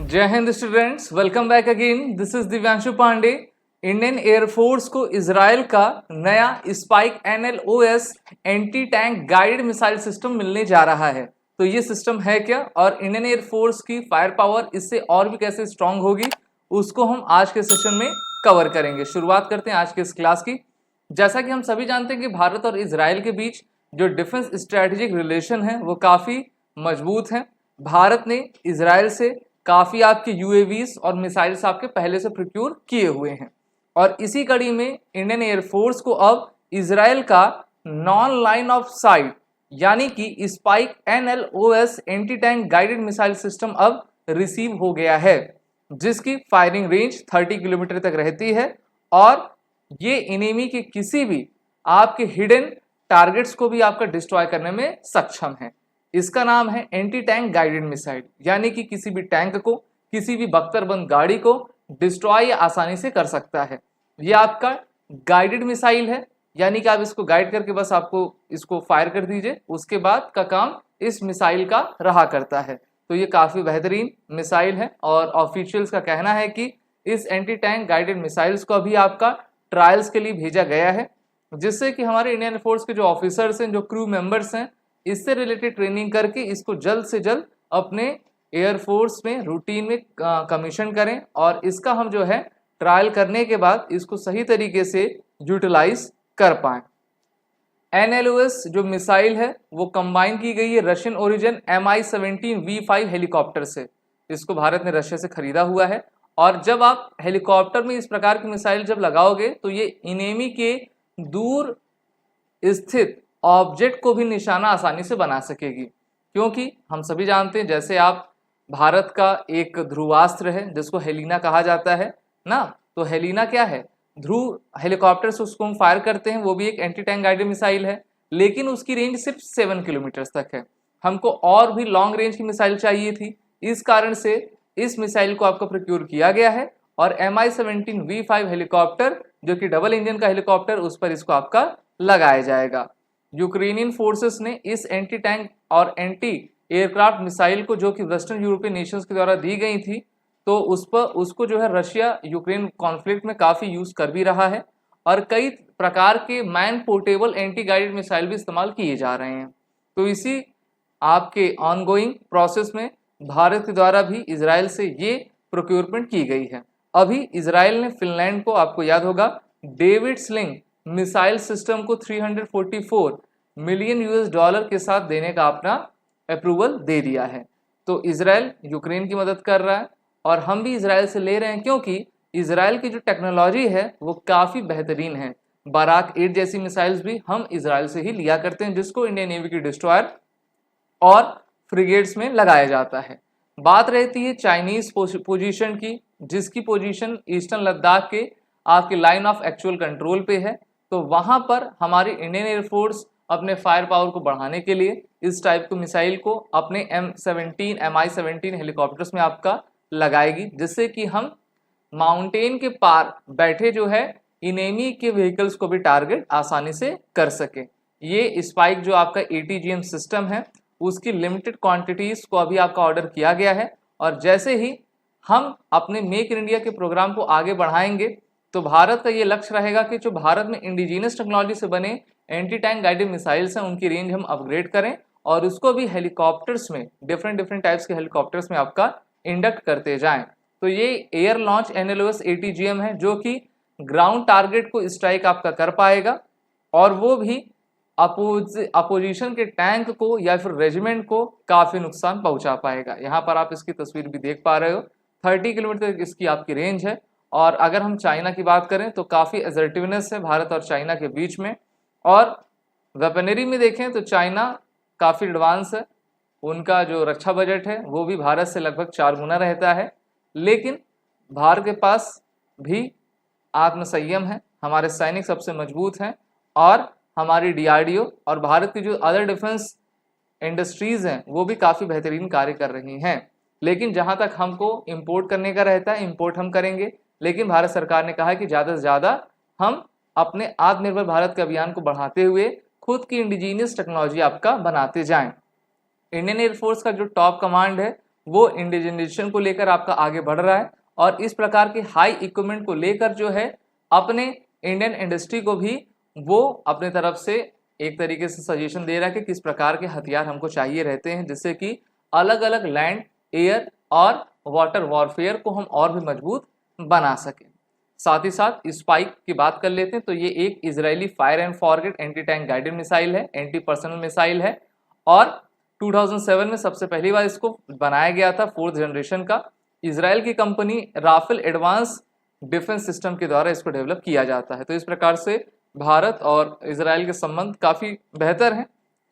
जय हिंद students, welcome back again. This is Divyanshu Pandey. Indian air force को इजराइल का नया Spike NLOS anti tank guided missile system मिलने जा रहा है। तो ये सिस्टम है क्या और इंडियन एयरफोर्स की फायर पावर इससे और भी कैसे स्ट्रांग होगी, उसको हम आज के सेशन में कवर करेंगे। शुरुआत करते हैं आज के इस क्लास की। जैसा कि हम सभी जानते हैं कि भारत और इजराइल के बीच जो डिफेंस स्ट्रेटेजिक रिलेशन है वो काफ़ी मजबूत है। भारत ने इजराइल से काफ़ी आपके UAVs और मिसाइल्स आपके पहले से प्रोक्योर किए हुए हैं और इसी कड़ी में इंडियन एयरफोर्स को अब इजराइल का नॉन लाइन ऑफ साइट यानी कि spike NLOS anti tank guided missile system अब रिसीव हो गया है, जिसकी फायरिंग रेंज 30 किलोमीटर तक रहती है और ये एनिमी के किसी भी आपके हिडन टारगेट्स को भी आपका डिस्ट्रॉय करने में सक्षम है। इसका नाम है एंटी टैंक गाइडेड मिसाइल, यानी कि किसी भी टैंक को, किसी भी बख्तरबंद गाड़ी को डिस्ट्रॉय आसानी से कर सकता है। ये आपका गाइडेड मिसाइल है, यानी कि आप इसको गाइड करके बस आपको इसको फायर कर दीजिए, उसके बाद का काम इस मिसाइल का रहा करता है। तो ये काफ़ी बेहतरीन मिसाइल है और ऑफिशियल्स का कहना है कि इस एंटी टैंक गाइडेड मिसाइल्स को अभी आपका ट्रायल्स के लिए भेजा गया है, जिससे कि हमारे इंडियन फोर्स के जो ऑफिसर्स हैं, जो क्रू मेंबर्स हैं, इससे रिलेटेड ट्रेनिंग करके इसको जल्द से जल्द अपने एयरफोर्स में रूटीन में कमीशन करें और इसका हम जो है ट्रायल करने के बाद इसको सही तरीके से यूटिलाइज कर पाएं। NLOS जो मिसाइल है वो कंबाइन की गई है रशियन ओरिजिन Mi-17V5 हेलीकॉप्टर से। इसको भारत ने रशिया से खरीदा हुआ है और जब आप हेलीकॉप्टर में इस प्रकार की मिसाइल जब लगाओगे तो ये इनेमी के दूर स्थित ऑब्जेक्ट को भी निशाना आसानी से बना सकेगी, क्योंकि हम सभी जानते हैं जैसे आप भारत का एक ध्रुवास्त्र है जिसको हेलिना कहा जाता है ना, तो हेलिना क्या है, ध्रुव हेलीकॉप्टर से उसको हम फायर करते हैं, वो भी एक एंटी टैंक गाइडेड मिसाइल है, लेकिन उसकी रेंज सिर्फ 7 किलोमीटर तक है। हमको और भी लॉन्ग रेंज की मिसाइल चाहिए थी, इस कारण से इस मिसाइल को आपको प्रोक्योर किया गया है और Mi-17V5 हेलीकॉप्टर जो कि डबल इंजन का हेलीकॉप्टर, उस पर इसको आपका लगाया जाएगा। यूक्रेनियन फोर्सेस ने इस एंटी टैंक और एंटी एयरक्राफ्ट मिसाइल को जो कि वेस्टर्न यूरोपियन नेशंस के द्वारा दी गई थी, तो उसको जो है रशिया यूक्रेन कॉन्फ्लिक्ट में काफ़ी यूज़ कर भी रहा है और कई प्रकार के man portable anti guided missile भी इस्तेमाल किए जा रहे हैं। तो इसी आपके ऑनगोइंग प्रोसेस में भारत के द्वारा भी इजराइल से ये प्रोक्योरमेंट की गई है। अभी इजराइल ने फिनलैंड को, आपको याद होगा, डेविड स्लिंग मिसाइल सिस्टम को 344 मिलियन US डॉलर के साथ देने का अपना अप्रूवल दे दिया है। तो इजराइल यूक्रेन की मदद कर रहा है और हम भी इजराइल से ले रहे हैं, क्योंकि इजराइल की जो टेक्नोलॉजी है वो काफ़ी बेहतरीन है। बाराक 8 जैसी मिसाइल्स भी हम इजराइल से ही लिया करते हैं, जिसको इंडियन नेवी की डिस्ट्रॉयर और फ्रिगेट्स में लगाया जाता है। बात रहती है चाइनीज पोजीशन की, जिसकी पोजीशन ईस्टर्न लद्दाख के आपके लाइन ऑफ एक्चुअल कंट्रोल पे है। तो वहाँ पर हमारी इंडियन एयरफोर्स अपने फायर पावर को बढ़ाने के लिए इस टाइप की मिसाइल को अपने Mi-17 हेलीकॉप्टर्स में आपका लगाएगी, जिससे कि हम माउंटेन के पार बैठे जो है इनेमी के व्हीकल्स को भी टारगेट आसानी से कर सके। ये स्पाइक जो आपका ATGM सिस्टम है उसकी लिमिटेड क्वांटिटीज़ को अभी आपका ऑर्डर किया गया है और जैसे ही हम अपने मेक इन इंडिया के प्रोग्राम को आगे बढ़ाएंगे तो भारत का ये लक्ष्य रहेगा कि जो भारत में इंडिजीनियस टेक्नोलॉजी से बने एंटी टैंक गाइडेड मिसाइल्स हैं उनकी रेंज हम अपग्रेड करें और उसको भी हेलीकॉप्टर्स में, डिफरेंट टाइप्स के हेलीकॉप्टर्स में आपका इंडक्ट करते जाएं। तो ये एयर लॉन्च NLOS ATGM है जो कि ग्राउंड टारगेट को स्ट्राइक आपका कर पाएगा और वो भी अपोजिशन के टैंक को या फिर रेजिमेंट को काफ़ी नुकसान पहुंचा पाएगा। यहाँ पर आप इसकी तस्वीर भी देख पा रहे हो, 30 किलोमीटर तक इसकी आपकी रेंज है। और अगर हम चाइना की बात करें तो काफ़ी असर्टिवनेस है भारत और चाइना के बीच में, और वेपनरी में देखें तो चाइना काफ़ी एडवांस है, उनका जो रक्षा बजट है वो भी भारत से लगभग 4 गुना रहता है, लेकिन भारत के पास भी आत्मसंयम है, हमारे सैनिक सबसे मजबूत हैं और हमारी DRDO और भारत की जो अदर डिफेंस इंडस्ट्रीज़ हैं वो भी काफ़ी बेहतरीन कार्य कर रही हैं। लेकिन जहाँ तक हमको इंपोर्ट करने का रहता है, इंपोर्ट हम करेंगे, लेकिन भारत सरकार ने कहा है कि ज़्यादा से ज़्यादा हम अपने आत्मनिर्भर भारत के अभियान को बढ़ाते हुए खुद की इंडिजीनियस टेक्नोलॉजी आपका बनाते जाएं। इंडियन एयरफोर्स का जो टॉप कमांड है वो इंडिजिनाइजेशन को लेकर आपका आगे बढ़ रहा है और इस प्रकार के हाई इक्विपमेंट को लेकर जो है अपने इंडियन इंडस्ट्री को भी वो अपने तरफ से एक तरीके से सजेशन दे रहा है कि किस प्रकार के हथियार हमको चाहिए रहते हैं, जिससे कि अलग अलग लैंड, एयर और वाटर वॉरफेयर को हम और भी मजबूत बना सकें। साथ ही साथ स्पाइक की बात कर लेते हैं तो ये एक Israeli fire and forget anti tank guided missile है, एंटी पर्सनल मिसाइल है और 2007 में सबसे पहली बार इसको बनाया गया था, 4th जनरेशन का। इजराइल की company Rafael advance defence system के द्वारा इसको डेवलप किया जाता है। तो इस प्रकार से भारत और इजराइल के संबंध काफ़ी बेहतर हैं,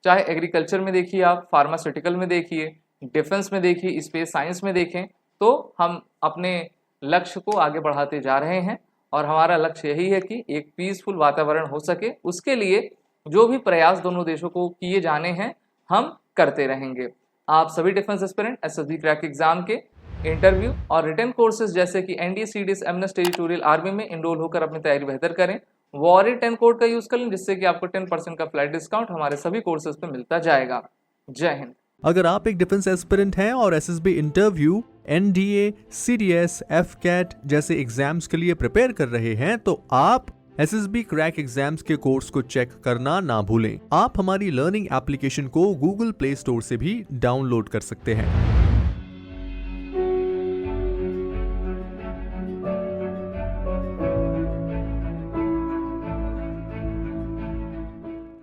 चाहे एग्रीकल्चर में देखिए आप, फार्मास्यूटिकल में देखिए, डिफेंस में देखिए, स्पेस साइंस में देखें, तो हम अपने लक्ष्य को आगे बढ़ाते जा रहे हैं और हमारा लक्ष्य यही है कि एक पीसफुल वातावरण हो सके। उसके लिए जो भी प्रयास दोनों देशों को किए जाने हैं हम करते रहेंगे। आप सभी defence aspirant SSB crack exam के इंटरव्यू और रिटन कोर्सेज जैसे कि NDA, CDS, MNIST, territorial army में इनरोल होकर अपनी तैयारी बेहतर करें। वॉरियर 10 कोड का यूज कर लें, जिससे कि आपको 10% का फ्लैट डिस्काउंट हमारे सभी कोर्सेज पे मिलता जाएगा। जय हिंद। अगर आप एक डिफेंस एस्पिरेंट हैं और SSB interview, NDA, CDS, AFCAT जैसे एग्जाम्स के लिए प्रिपेयर कर रहे हैं तो आप एसएसबी क्रैक एग्जाम्स के कोर्स को चेक करना ना भूलें। आप हमारी लर्निंग एप्लीकेशन को गूगल प्ले स्टोर से भी डाउनलोड कर सकते हैं।